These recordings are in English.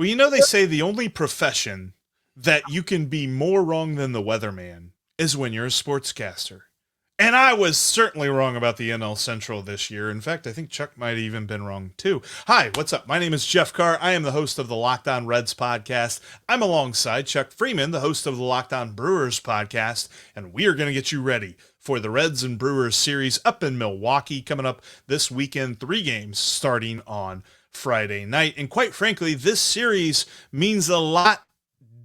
Well, you know, they say the only profession that you can be more wrong than the weatherman is when you're a sportscaster. And I was certainly wrong about the NL Central this year. In fact, I think Chuck might have even been wrong too. Hi, what's up? My name is Jeff Carr. I am the host of the Locked On Reds podcast. I'm alongside Chuck Freimund, the host of the Locked On Brewers podcast, and we are going to get you ready for the Reds and Brewers series up in Milwaukee coming up this weekend. 3 games starting on Friday night. And quite frankly, this series means a lot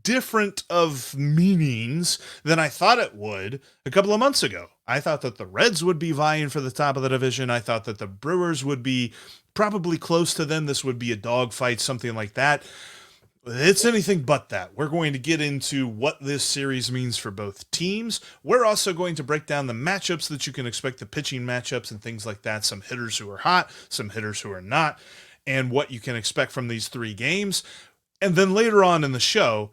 different of meanings than I thought it would a couple of months ago. I thought that the Reds would be vying for the top of the division. I thought that the Brewers would be probably close to them. This would be a dogfight, something like that. It's anything but that. We're going to get into what this series means for both teams. We're also going to break down the matchups that you can expect, the pitching matchups and things like that. Some hitters who are hot, some hitters who are not, and what you can expect from these 3 games. And then later on in the show,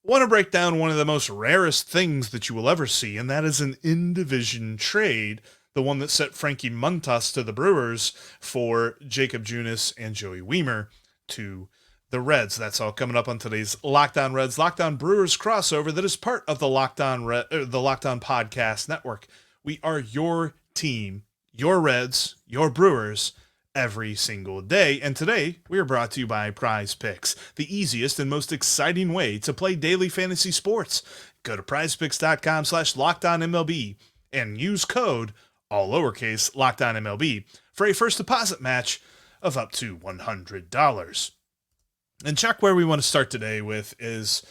want to break down one of the most rarest things that you will ever see, and that is an in-division trade, the one that sent Frankie Montas to the Brewers for Jacob Junis and Joey Wiemer to the Reds. That's all coming up on today's Locked On Reds, Locked On Brewers crossover that is part of the Locked On Podcast Network. We are your team, your Reds, your Brewers, every single day. And today we are brought to you by PrizePicks, the easiest and most exciting way to play daily fantasy sports. Go to prizepicks.com/LockedOnMLB and use code, all lowercase, LockedOnMLB for a first deposit match of up to $100. And Chuck, where we want to start today with is,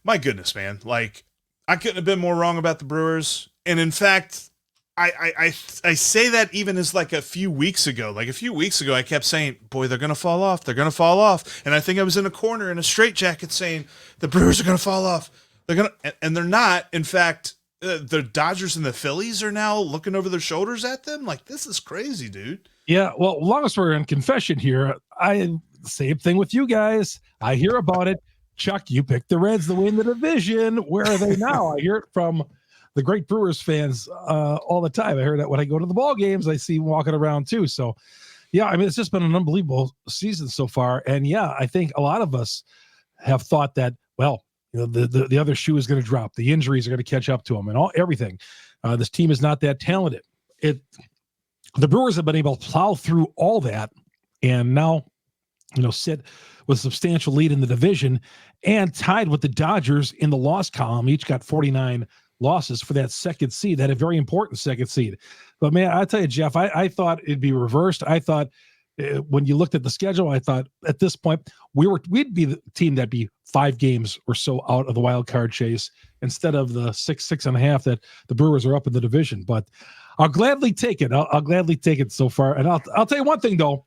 my goodness, man, like, I couldn't have been more wrong about the Brewers. And in fact, I say that even as like a few weeks ago. Like a few weeks ago, I kept saying, boy, they're going to fall off. They're going to fall off. And I think I was in a corner in a straitjacket saying, the Brewers are going to fall off. They're going to, and they're not. In fact, the Dodgers and the Phillies are now looking over their shoulders at them. Like, this is crazy, dude. Yeah. Well, long as we're in confession here, same thing with you guys. I hear about it. Chuck, you picked the Reds to win the division. Where are they now? I hear it from the great Brewers fans all the time. I heard that when I go to the ball games, I see them walking around too. So, yeah, I mean, it's just been an unbelievable season so far. And yeah, I think a lot of us have thought that, well, you know, the other shoe is going to drop. The injuries are going to catch up to them and everything. This team is not that talented. The Brewers have been able to plow through all that and now, you know, sit with a substantial lead in the division and tied with the Dodgers in the loss column. Each got 49 losses for that second seed, that a very important second seed. But man, I tell you, Jeff, I thought it'd be reversed. I thought when you looked at the schedule, I thought at this point we'd be the team that'd be 5 games or so out of the wild card chase instead of the 6.5 that the Brewers are up in the division. But I'll gladly take it. I'll gladly take it so far. And I'll tell you one thing though,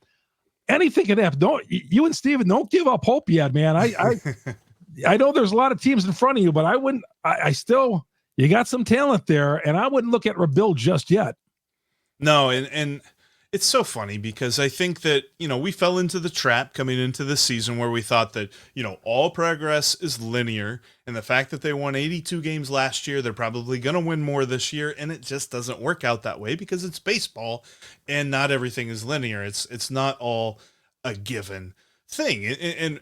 anything can happen. You and Steven, don't give up hope yet, man. I know there's a lot of teams in front of you, but I wouldn't. I still. You got some talent there, and I wouldn't look at rebuild just yet. No, and it's so funny because I think that, you know, we fell into the trap coming into this season where we thought that, you know, all progress is linear, and the fact that they won 82 games last year, they're probably going to win more this year, and it just doesn't work out that way because it's baseball, and not everything is linear. It's not all a given thing.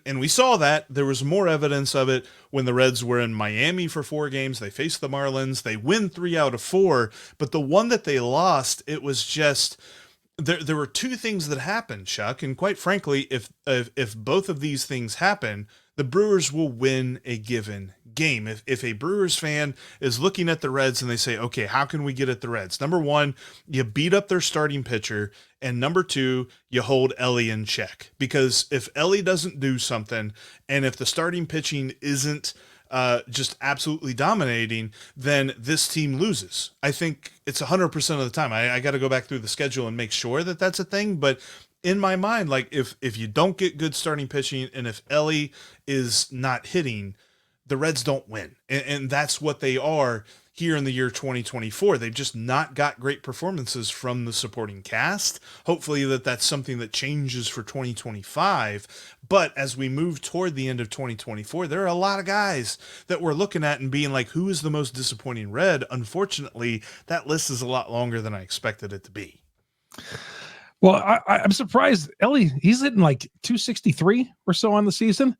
And we saw that. There was more evidence of it when the Reds were in Miami for 4 games. They faced the Marlins. They win 3 out of 4, but the one that they lost, it was just there were 2 things that happened, Chuck, and quite frankly, if both of these things happen, the Brewers will win a given game. If a Brewers fan is looking at the Reds and they say, okay, how can we get at the Reds? Number 1, you beat up their starting pitcher. And number 2, you hold Elly in check. Because if Elly doesn't do something, and if the starting pitching isn't just absolutely dominating, then this team loses. I think it's 100% of the time. I got to go back through the schedule and make sure that that's a thing. But in my mind, like if you don't get good starting pitching and if Elly is not hitting, the Reds don't win. And that's what they are here in the year 2024. They've just not got great performances from the supporting cast. Hopefully that's something that changes for 2025. But as we move toward the end of 2024, there are a lot of guys that we're looking at and being like, who is the most disappointing Red? Unfortunately, that list is a lot longer than I expected it to be. Well, I'm surprised. Elly, he's hitting like 263 or so on the season.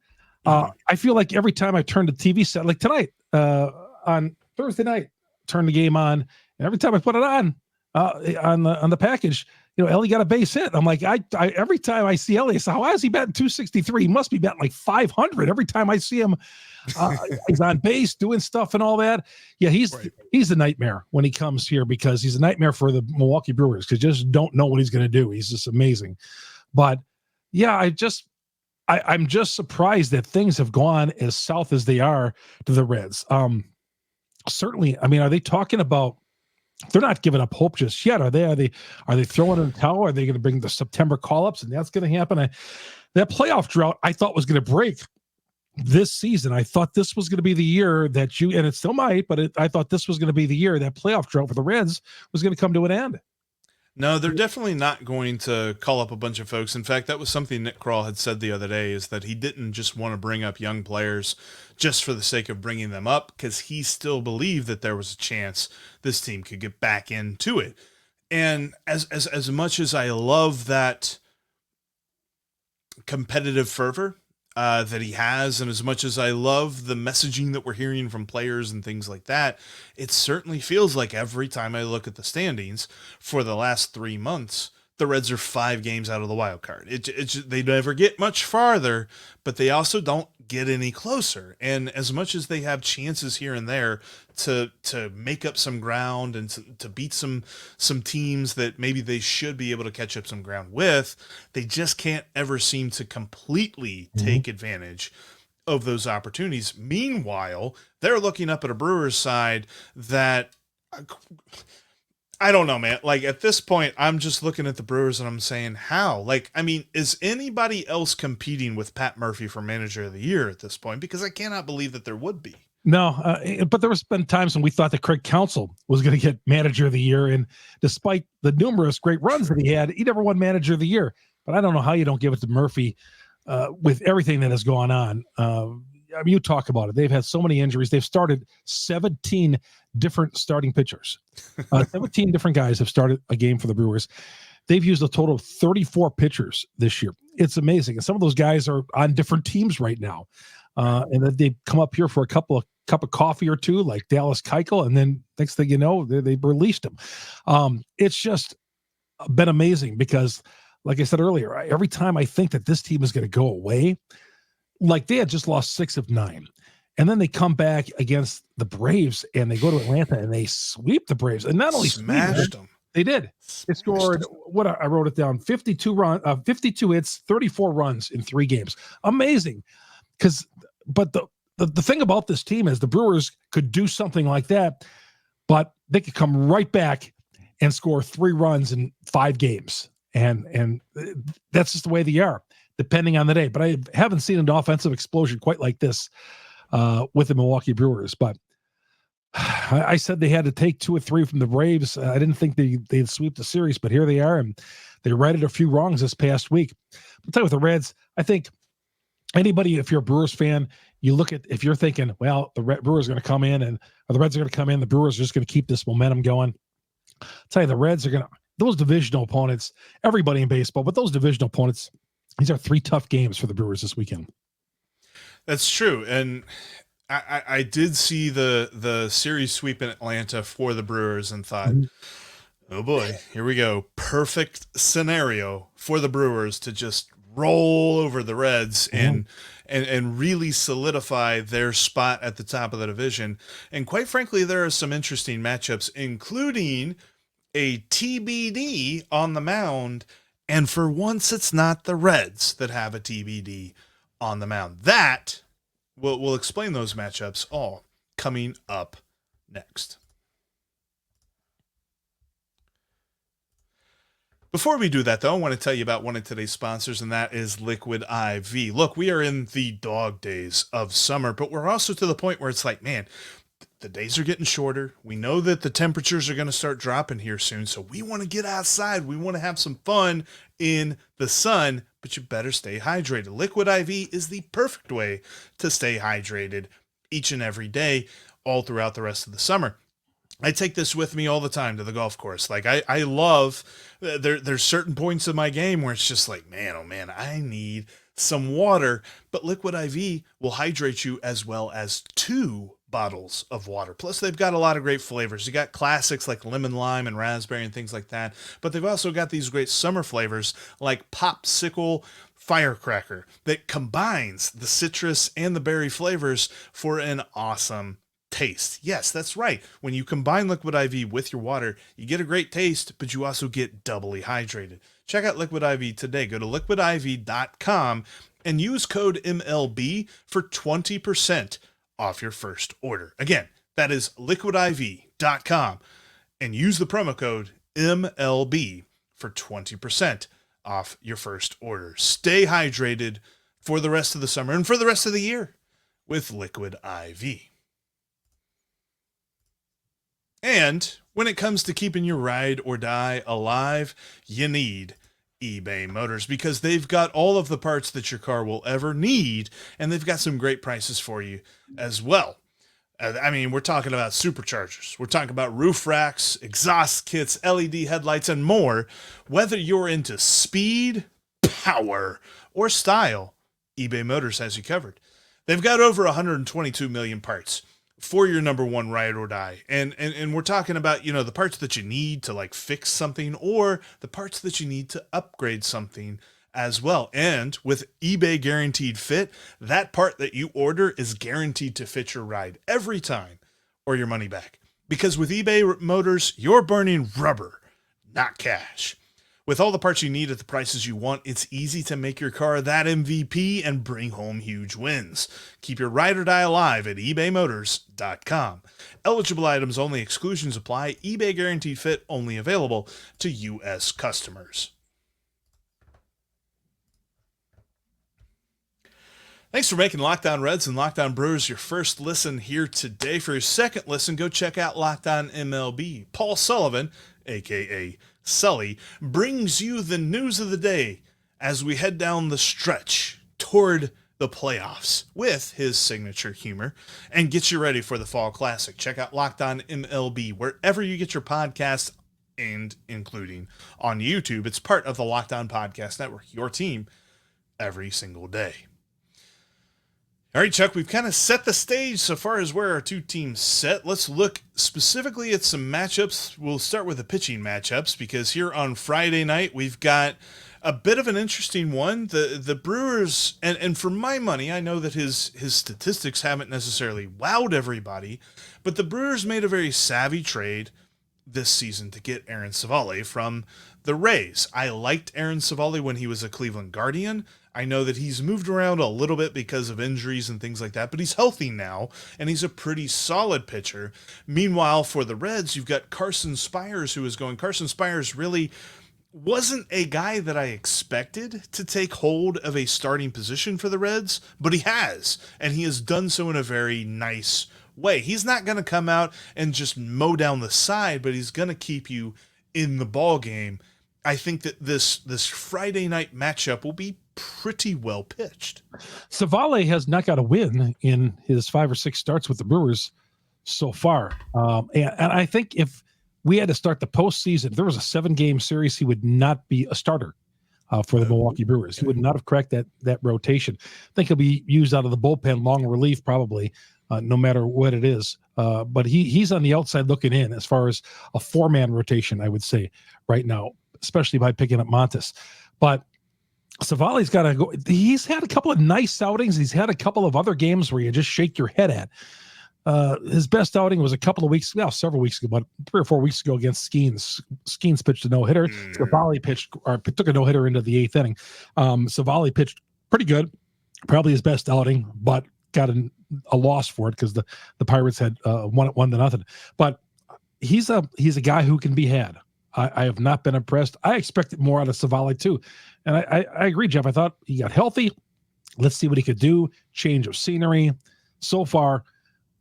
I feel like every time I turn the TV set, like tonight, on Thursday night, turn the game on, and every time I put it on the package, Elly got a base hit. I'm like, I every time I see Elly, I say, why is he batting 263? He must be batting like 500 every time I see him. He's on base doing stuff and all that. Yeah, he's a nightmare when he comes here, because he's a nightmare for the Milwaukee Brewers, because just don't know what he's going to do. He's just amazing. But yeah, I'm just surprised that things have gone as south as they are to the Reds. Certainly, I mean, are they talking about? They're not giving up hope just yet, are they? Are they throwing in the towel? Are they going to bring the September call-ups, and that's going to happen? That playoff drought I thought was going to break this season. I thought this was going to be the year and it still might, but I thought this was going to be the year that playoff drought for the Reds was going to come to an end. No, they're definitely not going to call up a bunch of folks. In fact, that was something Nick Krall had said the other day, is that he didn't just want to bring up young players just for the sake of bringing them up, because he still believed that there was a chance this team could get back into it. And as much as I love that competitive fervor that he has, and as much as I love the messaging that we're hearing from players and things like that, it certainly feels like every time I look at the standings for the last 3 months, the Reds are 5 games out of the wild card. They never get much farther, but they also don't get any closer. And as much as they have chances here and there to make up some ground and to beat some teams that maybe they should be able to catch up some ground with, they just can't ever seem to completely take advantage of those opportunities. Meanwhile, they're looking up at a Brewers side that, I don't know, man. Like, at this point, I'm just looking at the Brewers and I'm saying, how? Like, I mean, is anybody else competing with Pat Murphy for Manager of the Year at this point? Because I cannot believe that there would be. No, but there was been times when we thought that Craig Counsell was going to get Manager of the Year, and despite the numerous great runs that he never won Manager of the Year. But I don't know how you don't give it to Murphy with everything that has gone on. I mean, you talk about it. They've had so many injuries. They've started 17 different starting pitchers. 17 different guys have started a game for the Brewers. They've used a total of 34 pitchers this year. It's amazing. And some of those guys are on different teams right now. And then they come up here for a cup of coffee or two, like Dallas Keuchel, and then next thing you know, they released him. It's just been amazing because, like I said earlier, every time I think that this team is going to go away, like they had just lost 6 of 9. And then they come back against the Braves and they go to Atlanta and they sweep the Braves. And not only smashed them. They did. They scored, I wrote it down, 52 hits, 34 runs in 3 games. Amazing. But the thing about this team is the Brewers could do something like that, but they could come right back and score 3 runs in 5 games. And that's just the way they are, depending on the day. But I haven't seen an offensive explosion quite like this with the Milwaukee Brewers. But I said they had to take 2 or 3 from the Braves. I didn't think they'd sweep the series, but here they are, and they righted a few wrongs this past week. I'll tell you, with the Reds, I think anybody, if you're a Brewers fan, you look at, if you're thinking, well, the Brewers are going to come in, or the Reds are going to come in, the Brewers are just going to keep this momentum going. I'll tell you, the Reds are going to, those divisional opponents, everybody in baseball, but those divisional opponents, these are 3 tough games for the Brewers this weekend. That's true. And I did see the series sweep in Atlanta for the Brewers and thought, oh boy, here we go. Perfect scenario for the Brewers to just roll over the Reds and really solidify their spot at the top of the division. And quite frankly, there are some interesting matchups, including a TBD on the mound. And for once, it's not the Reds that have a TBD on the mound. That we'll explain those matchups all coming up next. Before we do that, though, I want to tell you about one of today's sponsors, and that is Liquid IV. Look, we are in the dog days of summer, but we're also to the point where it's like, man, the days are getting shorter. We know that the temperatures are going to start dropping here soon, so we want to get outside. We want to have some fun in the sun, but you better stay hydrated. Liquid IV is the perfect way to stay hydrated each and every day, all throughout the rest of the summer. I take this with me all the time to the golf course. Like, I love, there's certain points of my game where it's just like, man, oh man, I need some water, but Liquid IV will hydrate you as well as 2 bottles of water. Plus, they've got a lot of great flavors. You got classics like lemon, lime, and raspberry and things like that, but they've also got these great summer flavors like Popsicle Firecracker that combines the citrus and the berry flavors for an awesome taste. Yes, that's right. When you combine Liquid IV with your water, you get a great taste, but you also get doubly hydrated. Check out Liquid IV today. Go to liquidiv.com and use code MLB for 20% off your first order. Again, that is liquidiv.com and use the promo code MLB for 20% off your first order. Stay hydrated for the rest of the summer and for the rest of the year with Liquid IV. And when it comes to keeping your ride or die alive, you need eBay Motors, because they've got all of the parts that your car will ever need, and they've got some great prices for you as well. I mean, we're talking about superchargers. We're talking about roof racks, exhaust kits, LED headlights, and more. Whether you're into speed, power, or style, eBay Motors has you covered. They've got over 122 million parts for your number one ride or die. And we're talking about, you know, the parts that you need to like fix something, or the parts that you need to upgrade something as well. And with eBay Guaranteed Fit, that part that you order is guaranteed to fit your ride every time, or your money back. Because with eBay Motors, you're burning rubber, not cash. With all the parts you need at the prices you want, it's easy to make your car that MVP and bring home huge wins. Keep your ride or die alive at ebaymotors.com. Eligible items only, exclusions apply. eBay Guaranteed Fit only available to U.S. customers. Thanks for making Locked On Reds and Locked On Brewers your first listen here today. For your second listen, go check out Locked On MLB. Paul Sullivan, a.k.a. Sully, brings you the news of the day as we head down the stretch toward the playoffs with his signature humor and gets you ready for the Fall Classic. Check out Locked On MLB wherever you get your podcasts, and including on YouTube. It's part of the Locked On Podcast Network, your team every single day. All right, Chuck, we've kind of set the stage so far as where our two teams sit. Let's look specifically at some matchups. We'll start with the pitching matchups, because here on Friday night, we've got a bit of an interesting one. The Brewers, and for my money, I know that his statistics haven't necessarily wowed everybody, but the Brewers made a very savvy trade this season to get Aaron Civale from the Rays. I liked Aaron Civale when he was a Cleveland Guardian. I know that he's moved around a little bit because of injuries and things like that, but he's healthy now, and he's a pretty solid pitcher. Meanwhile, for the Reds, you've got Carson Spires, who is going. Carson Spires really wasn't a guy that I expected to take hold of a starting position for the Reds, but he has, and he has done so in a very nice way. He's not going to come out and just mow down the side, but he's going to keep you in the ball game. I think that this Friday night matchup will be pretty well pitched. Civale has not got a win in his 5 or 6 starts with the Brewers so far. And I think if we had to start the postseason, if there was a 7-game series, he would not be a starter for the Milwaukee Brewers. He would not have cracked that rotation. I think he'll be used out of the bullpen, long relief probably, no matter what it is. But he's on the outside looking in as far as a 4-man rotation, I would say, right now, especially by picking up Montas. But Civale's got to go. He's had a couple of nice outings. He's had a couple of other games where you just shake your head at. His best outing was several weeks ago, but 3 or 4 weeks ago against Skeens. Skeens pitched a no-hitter. Civale took a no-hitter into the 8th inning. Civale pitched pretty good, probably his best outing, but got a loss for it because the Pirates had won it 1-0. But he's a guy who can be had. I have not been impressed. I expected more out of Civale too. And I agree, Jeff. I thought he got healthy. Let's see what he could do. Change of scenery. So far,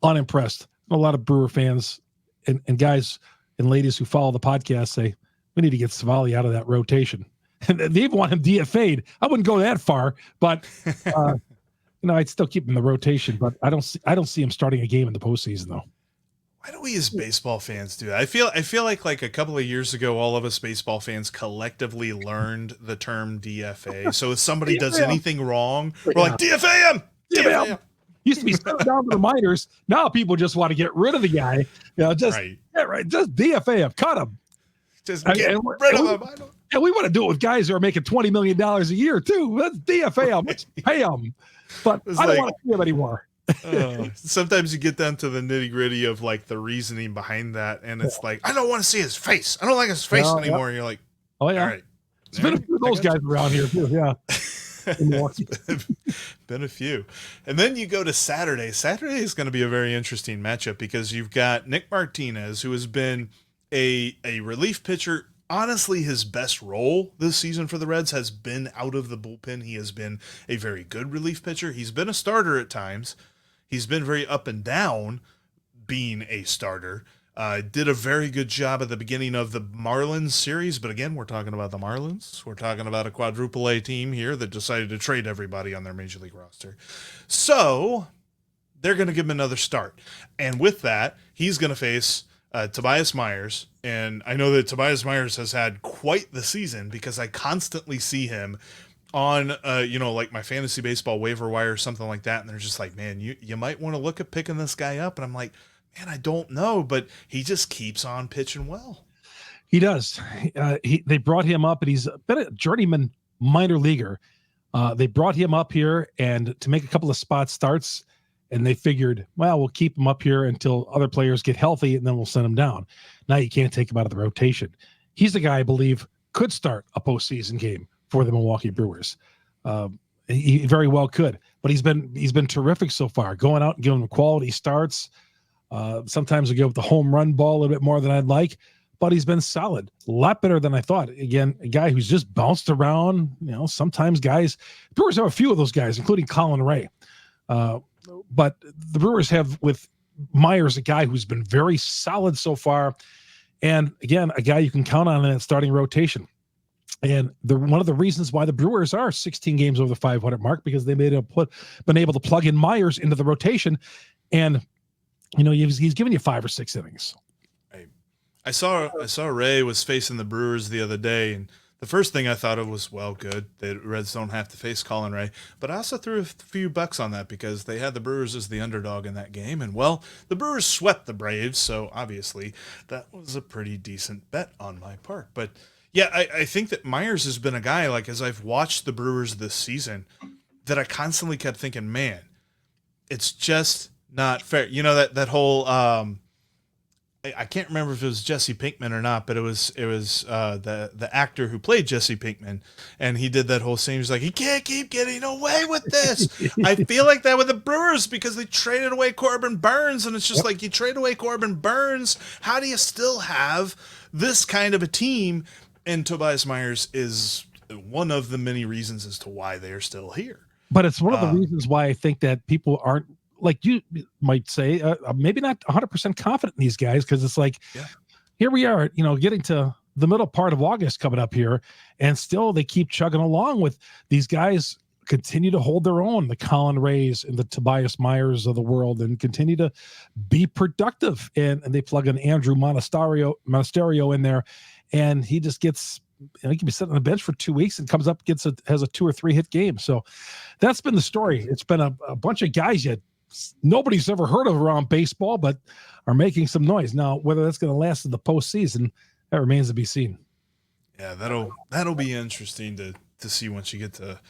unimpressed. A lot of Brewer fans and guys and ladies who follow the podcast say, we need to get Civale out of that rotation. And they even want him DFA'd. I wouldn't go that far, but I'd still keep him in the rotation. But I don't see him starting a game in the postseason, though. Why do we as baseball fans do that? I feel like a couple of years ago, all of us baseball fans collectively learned the term DFA. So if somebody does anything wrong, we're like, DFA him! DFA him! Used to be sent down to the minors. Now people just want to get rid of the guy. Just DFA him, cut him. Just get rid of him. And we want to do it with guys who are making $20 million a year too. Let's DFA him. Let's pay him. But I don't want to see him anymore. Sometimes you get down to the nitty gritty of like the reasoning behind that, and it's like, I don't want to see his face. I don't like his face anymore. Yeah. And you're like, oh yeah, all right. There's been a few of those guys around here too. Yeah, been a few. And then you go to Saturday. Saturday is going to be a very interesting matchup because you've got Nick Martinez, who has been a relief pitcher. Honestly, his best role this season for the Reds has been out of the bullpen. He has been a very good relief pitcher. He's been a starter at times. He's been very up and down being a starter. Did a very good job at the beginning of the Marlins series. But again, we're talking about the Marlins. We're talking about a quadruple A team here that decided to trade everybody on their major league roster. So they're going to give him another start. And with that, he's going to face Tobias Myers. And I know that Tobias Myers has had quite the season because I constantly see him on, like my fantasy baseball waiver wire or something like that. And they're just like, man, you might want to look at picking this guy up. And I'm like, man, I don't know, but he just keeps on pitching well. He does. They brought him up, and he's been a journeyman minor leaguer. They brought him up here and to make a couple of spot starts, and they figured, well, we'll keep him up here until other players get healthy, and then we'll send him down. Now you can't take him out of the rotation. He's the guy I believe could start a postseason game for the Milwaukee Brewers. He very well could, but he's been terrific so far, going out and giving them quality starts. Sometimes we go with the home run ball a little bit more than I'd like, but he's been solid, a lot better than I thought. Again, a guy who's just bounced around. Sometimes Brewers have a few of those guys, including Colin Ray. But the Brewers have with Myers, a guy who's been very solid so far. And again, a guy you can count on in that starting rotation. And one of the reasons why the Brewers are 16 games over the 500 mark, because they been able to plug in Myers into the rotation. And, he's giving you 5 or 6 innings. Right. I saw Ray was facing the Brewers the other day, and the first thing I thought of was, well, good. The Reds don't have to face Colin Ray. But I also threw a few bucks on that because they had the Brewers as the underdog in that game. And, well, the Brewers swept the Braves, so obviously that was a pretty decent bet on my part. But, yeah, I think that Myers has been a guy, like, as I've watched the Brewers this season, that I constantly kept thinking, man, it's just not fair. That whole I can't remember if it was Jesse Pinkman or not, but it was the actor who played Jesse Pinkman, and he did that whole scene. He's like, he can't keep getting away with this. I feel like that with the Brewers because they traded away Corbin Burns, and it's just like, you trade away Corbin Burns, how do you still have this kind of a team? And Tobias Myers is one of the many reasons as to why they are still here. But it's one of the reasons why I think that people aren't, like you might say, maybe not 100% confident in these guys, because it's like, here we are, getting to the middle part of August coming up here, and still they keep chugging along with these guys, continue to hold their own, the Colin Rays and the Tobias Myers of the world, and continue to be productive. And they plug in Andrew Monasterio in there, and he just gets, he can be sitting on the bench for 2 weeks and comes up, has a 2 or 3 hit game. So that's been the story. It's been a bunch of guys nobody's ever heard of around baseball, but are making some noise. Now, whether that's going to last in the postseason, that remains to be seen. Yeah, that'll be interesting to see once you get to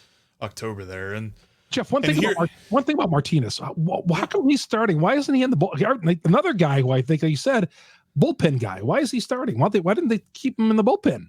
October there. And Jeff, one thing about Martinez, how come he's starting? Why isn't he in the bull? Another guy who I think, like you said, bullpen guy. Why is he starting? Why didn't they keep him in the bullpen?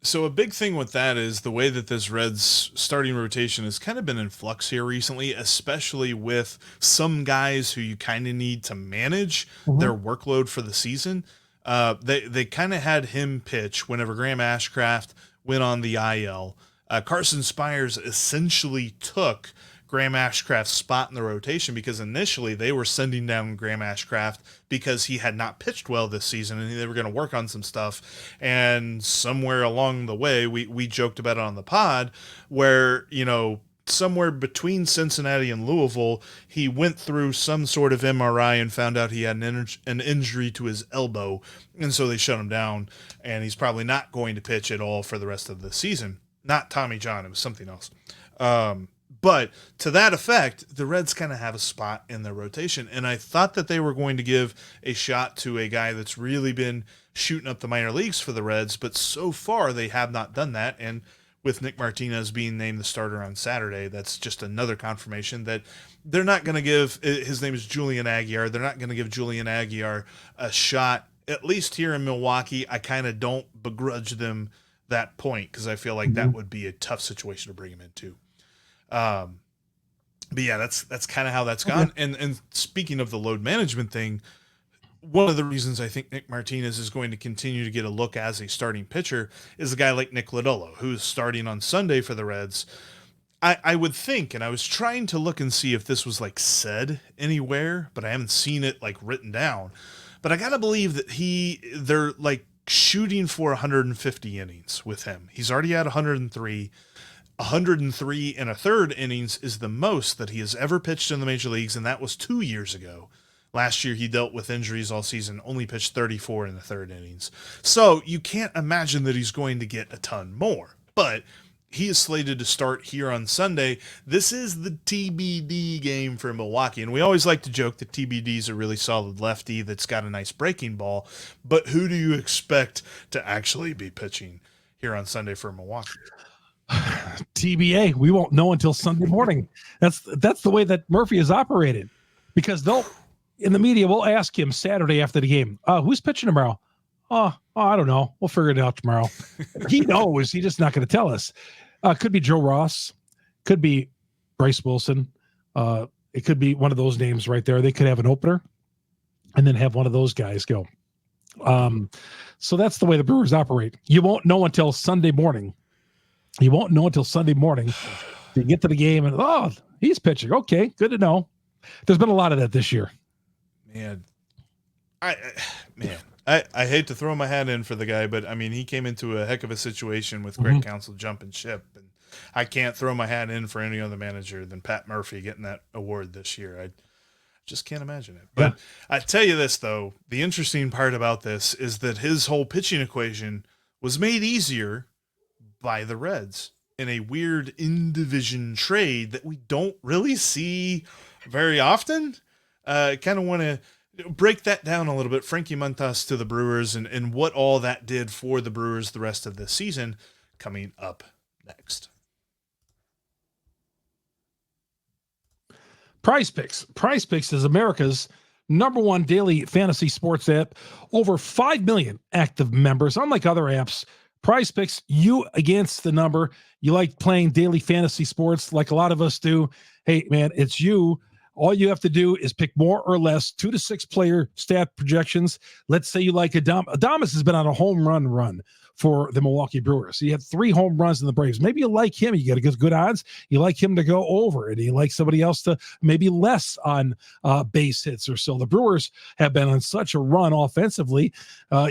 So a big thing with that is the way that this Reds starting rotation has kind of been in flux here recently, especially with some guys who you kind of need to manage their workload for the season. They kind of had him pitch whenever Graham Ashcraft went on the IL. Carson Spires essentially took Graham Ashcraft's spot in the rotation because initially they were sending down Graham Ashcraft because he had not pitched well this season and they were going to work on some stuff. And somewhere along the way, we joked about it on the pod where, somewhere between Cincinnati and Louisville, he went through some sort of MRI and found out he had an injury to his elbow, and so they shut him down, and he's probably not going to pitch at all for the rest of the season. Not Tommy John, it was something else. But to that effect, the Reds kind of have a spot in their rotation, and I thought that they were going to give a shot to a guy that's really been shooting up the minor leagues for the Reds, but so far they have not done that, and with Nick Martinez being named the starter on Saturday, that's just another confirmation that they're not going to give, his name is Julian Aguiar, they're not going to give Julian Aguiar a shot, at least here in Milwaukee. I kind of don't begrudge them that point, because I feel like that would be a tough situation to bring him into. But yeah, that's kind of how that's gone. And speaking of the load management thing, one of the reasons I think Nick Martinez is going to continue to get a look as a starting pitcher is a guy like Nick Lodolo, who's starting on Sunday for the Reds. I would think, and I was trying to look and see if this was like said anywhere, but I haven't seen it like written down. But I gotta believe that they're like shooting for 150 innings with him. He's already at 103. 103 and a third innings is the most that he has ever pitched in the major leagues, and that was 2 years ago. Last year, he dealt with injuries all season, only pitched 34 in the third innings. So you can't imagine that he's going to get a ton more, but he is slated to start here on Sunday. This is the TBD game for Milwaukee, and we always like to joke that TBD is a really solid lefty that's got a nice breaking ball, but who do you expect to actually be pitching here on Sunday for Milwaukee? TBA, we won't know until Sunday morning. That's the way that Murphy is operated, because in the media, we'll ask him Saturday after the game, who's pitching tomorrow? Oh, I don't know. We'll figure it out tomorrow. He knows. He's just not going to tell us. Could be Joe Ross. Could be Bryce Wilson. It could be one of those names right there. They could have an opener and then have one of those guys go. So that's the way the Brewers operate. You won't know until Sunday morning. You won't know until Sunday morning. You get to the game and, he's pitching. Okay, good to know. There's been a lot of that this year. Man, I hate to throw my hat in for the guy, but I mean, he came into a heck of a situation with Greg Counsell jumping ship, and I can't throw my hat in for any other manager than Pat Murphy getting that award this year. I just can't imagine it. But I tell you this, though, the interesting part about this is that his whole pitching equation was made easier by the Reds in a weird in-division trade that we don't really see very often. Kind of want to break that down a little bit. Frankie Montas to the Brewers and what all that did for the Brewers the rest of the season, coming up next. PrizePicks is America's #1 daily fantasy sports app. Over 5 million active members. Unlike other apps, PrizePicks, you against the number. You like playing daily fantasy sports like a lot of us do. Hey, man, it's you. All you have to do is pick more or less 2 to 6 player stat projections. Let's say you like Adames has been on a home run for the Milwaukee Brewers. So you have 3 home runs in the Braves. Maybe you like him. You get good odds. You like him to go over, and you like somebody else to maybe less on base hits or so. The Brewers have been on such a run offensively.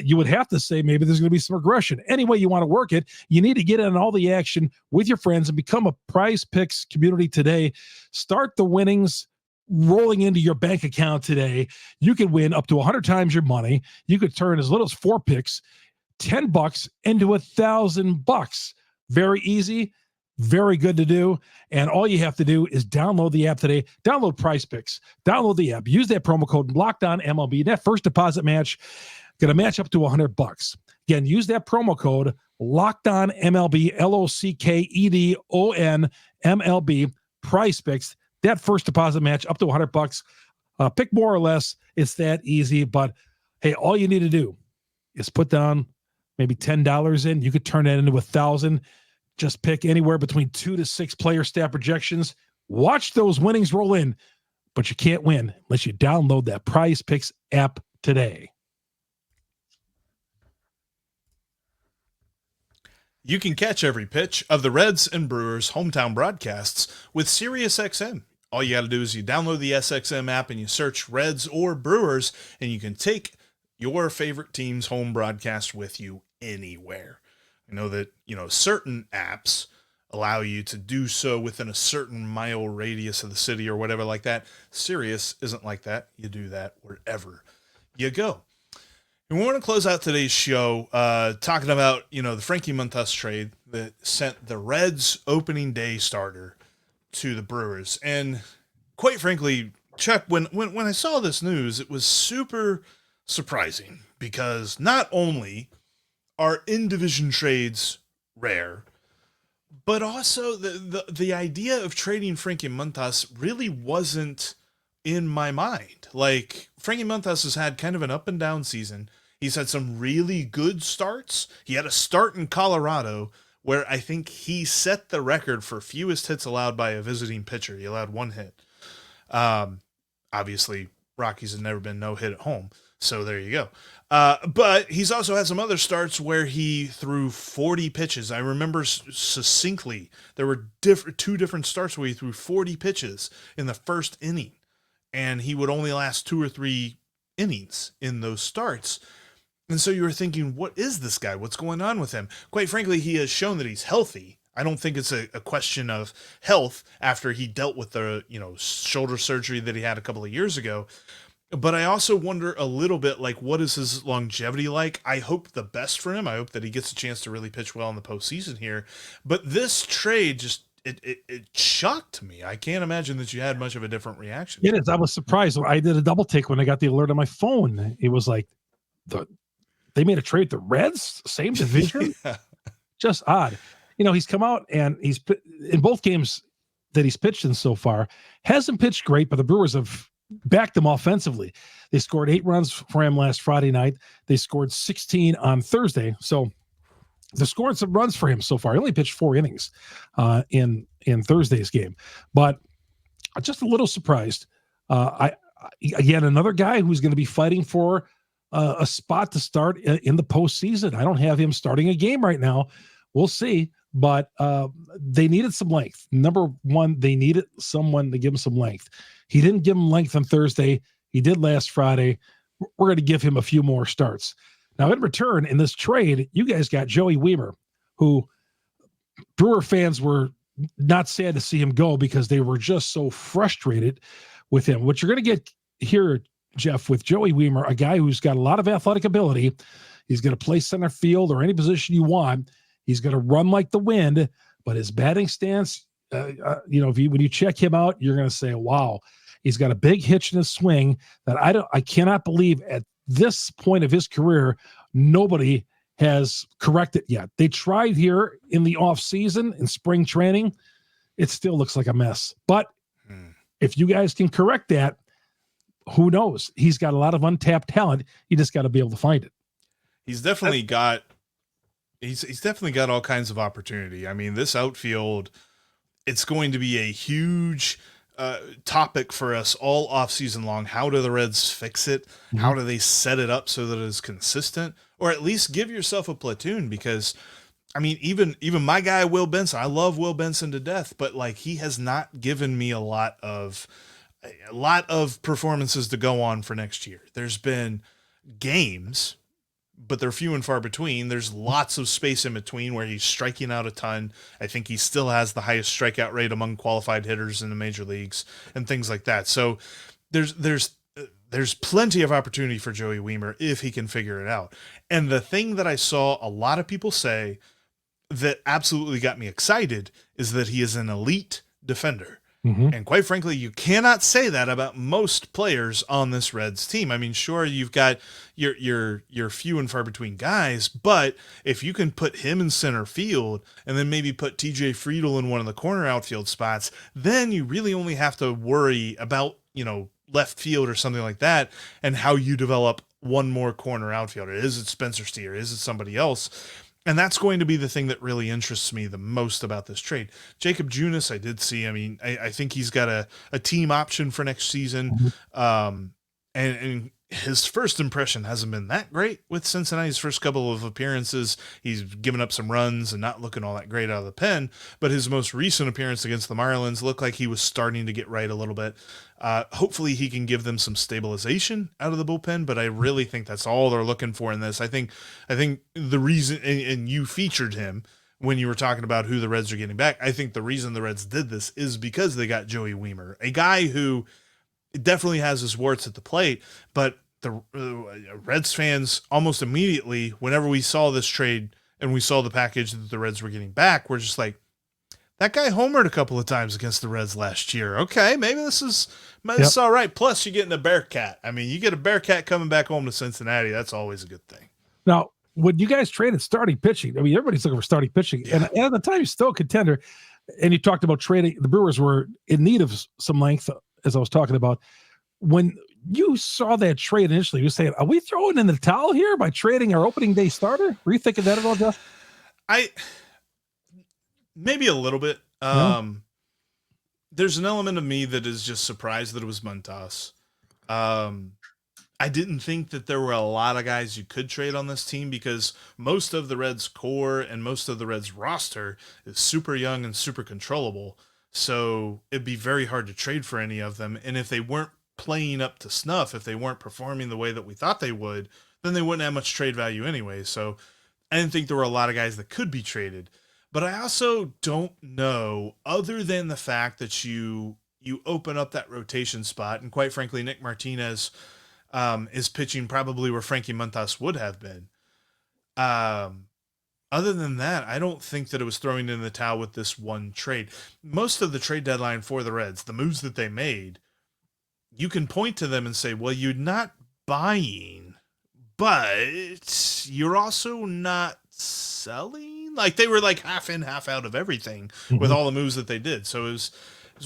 You would have to say maybe there's going to be some regression. Anyway, you want to work it. You need to get in all the action with your friends and become a PrizePicks community today. Start the winnings rolling into your bank account today. You could win up to 100 times your money. You could turn as little as 4 picks, $10 into $1,000. Very easy, very good to do. And all you have to do is download the app today. Download PrizePicks. Download the app. Use that promo code LOCKEDONMLB. That first deposit match going to match up to $100. Again, use that promo code LOCKEDONMLB, LOCKEDONMLB, PrizePicks. That first deposit match up to $100. Pick more or less. It's that easy. But hey, all you need to do is put down maybe $10 in. You could turn that into $1,000. Just pick anywhere between 2 to 6 player stat projections. Watch those winnings roll in, but you can't win unless you download that PrizePicks app today. You can catch every pitch of the Reds and Brewers hometown broadcasts with SiriusXM. All you got to do is you download the SXM app and you search Reds or Brewers, and you can take your favorite team's home broadcast with you anywhere. I know that, certain apps allow you to do so within a certain mile radius of the city or whatever like that. Sirius isn't like that. You do that wherever you go. And we want to close out today's show talking about, the Frankie Montas trade that sent the Reds opening day starter to the Brewers. And quite frankly, Chuck, when I saw this news, it was super surprising because not only are in-division trades rare, but also the idea of trading Frankie Montas really wasn't in my mind. Like, Frankie Montas has had kind of an up and down season. He's had some really good starts. He had a start in Colorado where I think he set the record for fewest hits allowed by a visiting pitcher. He allowed 1 hit. Obviously, Rockies have never been no hit at home, so there you go. But he's also had some other starts where he threw 40 pitches. I remember succinctly there were two different starts where he threw 40 pitches in the first inning, and he would only last 2 or 3 innings in those starts. And so you were thinking, what is this guy? What's going on with him? Quite frankly, he has shown that he's healthy. I don't think it's a question of health after he dealt with the, shoulder surgery that he had a couple of years ago. But I also wonder a little bit, like, what is his longevity like? I hope the best for him. I hope that he gets a chance to really pitch well in the postseason here. But this trade just, it shocked me. I can't imagine that you had much of a different reaction. It is. I was surprised. I did a double take when I got the alert on my phone. It was like, they made a trade with the Reds, same division. Yeah. Just odd. He's come out and he's in both games that he's pitched in so far, hasn't pitched great, but the Brewers have backed him offensively. They scored 8 runs for him last Friday night. They scored 16 on Thursday. So they're scoring some runs for him so far. He only pitched 4 innings in Thursday's game, but I'm just a little surprised. Again, another guy who's going to be fighting for a spot to start in the postseason. I don't have him starting a game right now. We'll see, but they needed some length. Number one, they needed someone to give him some length. He didn't give him length on Thursday. He did last Friday. We're going to give him a few more starts. Now, in return, in this trade, you guys got Joey Wiemer, who Brewer fans were not sad to see him go because they were just so frustrated with him. What you're going to get here, Jeff, with Joey Wiemer, a guy who's got a lot of athletic ability. He's going to play center field or any position you want. He's going to run like the wind, but his batting stance, when you check him out, you're going to say, wow, he's got a big hitch in his swing that I cannot believe at this point of his career, nobody has corrected yet. They tried here in the off season in spring training. It still looks like a mess, but if you guys can correct that, who knows? He's got a lot of untapped talent. You just got to be able to find it. He's definitely got all kinds of opportunity. I mean, this outfield, it's going to be a huge topic for us all off season long. How do the Reds fix it? Mm-hmm. How do they set it up so that it's consistent, or at least give yourself a platoon? Because I mean, even my guy, Will Benson, I love Will Benson to death, but like, he has not given me a lot of performances to go on for next year. There's been games, but they're few and far between. There's lots of space in between where he's striking out a ton. I think he still has the highest strikeout rate among qualified hitters in the major leagues and things like that. So there's plenty of opportunity for Joey Wiemer if he can figure it out. And the thing that I saw a lot of people say that absolutely got me excited is that he is an elite defender. Mm-hmm. And quite frankly, you cannot say that about most players on this Reds team. I mean, sure, you've got your few and far between guys, but if you can put him in center field and then maybe put TJ Friedel in one of the corner outfield spots, then you really only have to worry about, left field or something like that and how you develop one more corner outfielder. Is it Spencer Steer? Is it somebody else? And that's going to be the thing that really interests me the most about this trade. Jacob Junis, I did see. I mean, I think he's got a team option for next season. Mm-hmm. And his first impression hasn't been that great with Cincinnati's first couple of appearances. He's given up some runs and not looking all that great out of the pen. But his most recent appearance against the Marlins looked like he was starting to get right a little bit. Hopefully he can give them some stabilization out of the bullpen, but I really think that's all they're looking for in this. I think the reason, and you featured him when you were talking about who the Reds are getting back. I think the reason the Reds did this is because they got Joey Wiemer, a guy who definitely has his warts at the plate, but the Reds fans almost immediately, whenever we saw this trade and we saw the package that the Reds were getting back, we're just like, that guy homered a couple of times against the Reds last year. Okay, maybe this is all right. Plus, you're getting a Bearcat. I mean, you get a Bearcat coming back home to Cincinnati. That's always a good thing. Now, when you guys traded starting pitching, I mean, everybody's looking for starting pitching. Yeah. And at the time, you're still a contender. And you talked about trading. The Brewers were in need of some length, as I was talking about. When you saw that trade initially, you were saying, are we throwing in the towel here by trading our opening day starter? Were you thinking that at all, Jeff? Maybe a little bit. There's an element of me that is just surprised that it was Montas. I didn't think that there were a lot of guys you could trade on this team because most of the Reds core and most of the Reds roster is super young and super controllable. So it'd be very hard to trade for any of them. And if they weren't playing up to snuff, if they weren't performing the way that we thought they would, then they wouldn't have much trade value anyway. So I didn't think there were a lot of guys that could be traded. But I also don't know, other than the fact that you open up that rotation spot, and quite frankly, Nick Martinez is pitching probably where Frankie Montas would have been. Other than that, I don't think that it was throwing in the towel with this one trade. Most of the trade deadline for the Reds, the moves that they made, you can point to them and say, well, you're not buying, but you're also not selling. Like they were like half in, half out of everything with all the moves that they did. So it was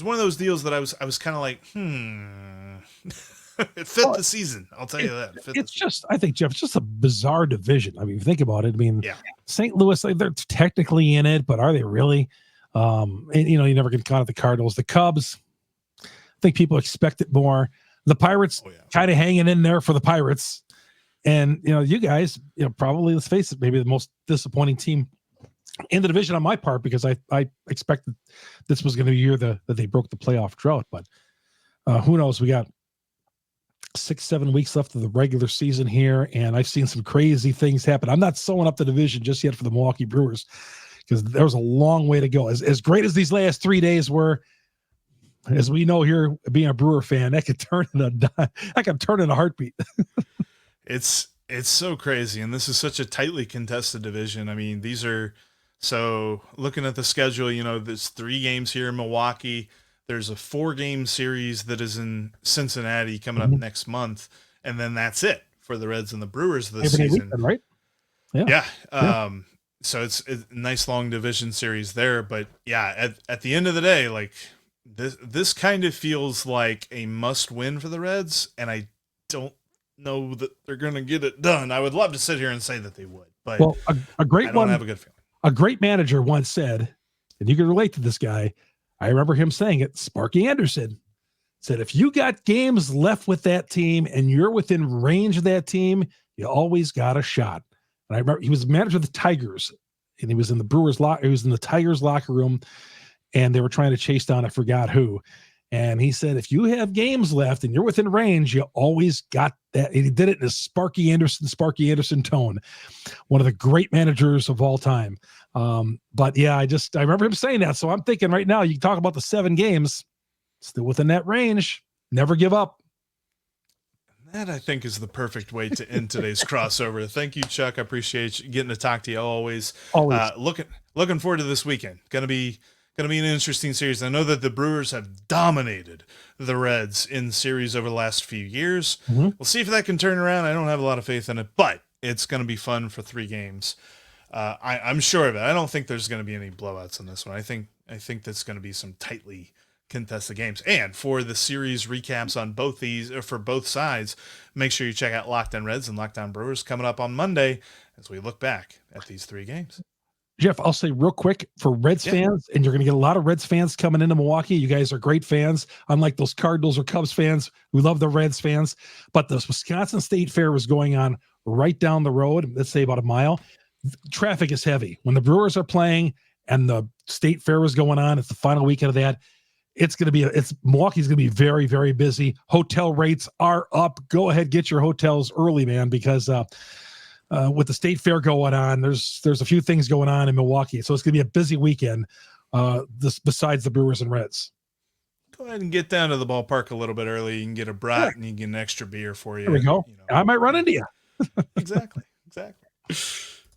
one of those deals that I was kind of like, it fit the season. I'll tell you that. It's just, I think, Jeff, it's just a bizarre division. I mean, think about it. I mean, St. Louis, like, they're technically in it, but are they really? And, you never get caught at the Cardinals. The Cubs, I think people expect it more. The Pirates kind of hanging in there for the Pirates. And, you guys, probably, let's face it, maybe the most disappointing team in the division on my part, because I expected this was going to be a year that they broke the playoff drought. But who knows? We got 6-7 weeks left of the regular season here, and I've seen some crazy things happen. I'm not sewing up the division just yet for the Milwaukee Brewers because there was a long way to go. As great as these last 3 days were, as we know here, being a Brewer fan, that could turn in a heartbeat. It's so crazy, and this is such a tightly contested division. I mean, so looking at the schedule, there's 3 games here in Milwaukee. There's a 4-game series that is in Cincinnati coming up next month, and then that's it for the Reds and the Brewers this season, weekend, right? Yeah. So it's a nice long division series there, but at the end of the day, like this kind of feels like a must win for the Reds, and I don't know that they're going to get it done. I would love to sit here and say that they would, but a great I don't have a good feeling. A great manager once said, and you can relate to this guy, I remember him saying it, Sparky Anderson said, if you got games left with that team and you're within range of that team, you always got a shot. And I remember he was manager of the Tigers, and he was in the Brewers he was in the Tigers locker room, and they were trying to chase down, I forgot who. And he said, if you have games left and you're within range, you always got that. And he did it in a Sparky Anderson tone. One of the great managers of all time. But yeah, I remember him saying that. So I'm thinking right now, you talk about the 7 games, still within that range, never give up. That, I think, is the perfect way to end today's crossover. Thank you, Chuck. I appreciate you getting to talk to you always. Looking forward to this weekend. Gonna be an interesting series. I know that the Brewers have dominated the Reds in series over the last few years. We'll see if that can turn around. I don't have a lot of faith in it, but it's going to be fun for 3 games. I'm sure of it. I don't think there's going to be any blowouts in this one. I think that's going to be some tightly contested games. And for the series recaps on both these, or for both sides, make sure you check out Locked On Reds and Locked On Brewers coming up on Monday as we look back at these 3 games. Jeff, I'll say real quick for Reds fans, and you're going to get a lot of Reds fans coming into Milwaukee. You guys are great fans, unlike those Cardinals or Cubs fans. We love the Reds fans. But the Wisconsin State Fair was going on right down the road, let's say about a mile. Traffic is heavy. When the Brewers are playing and the State Fair was going on, it's the final weekend of that. Milwaukee's going to be very, very busy. Hotel rates are up. Go ahead, get your hotels early, man, because with the state fair going on, there's a few things going on in Milwaukee. So it's going to be a busy weekend besides the Brewers and Reds. Go ahead and get down to the ballpark a little bit early. You can get a brat and you can get an extra beer for you. There we go. I might run into you. Exactly.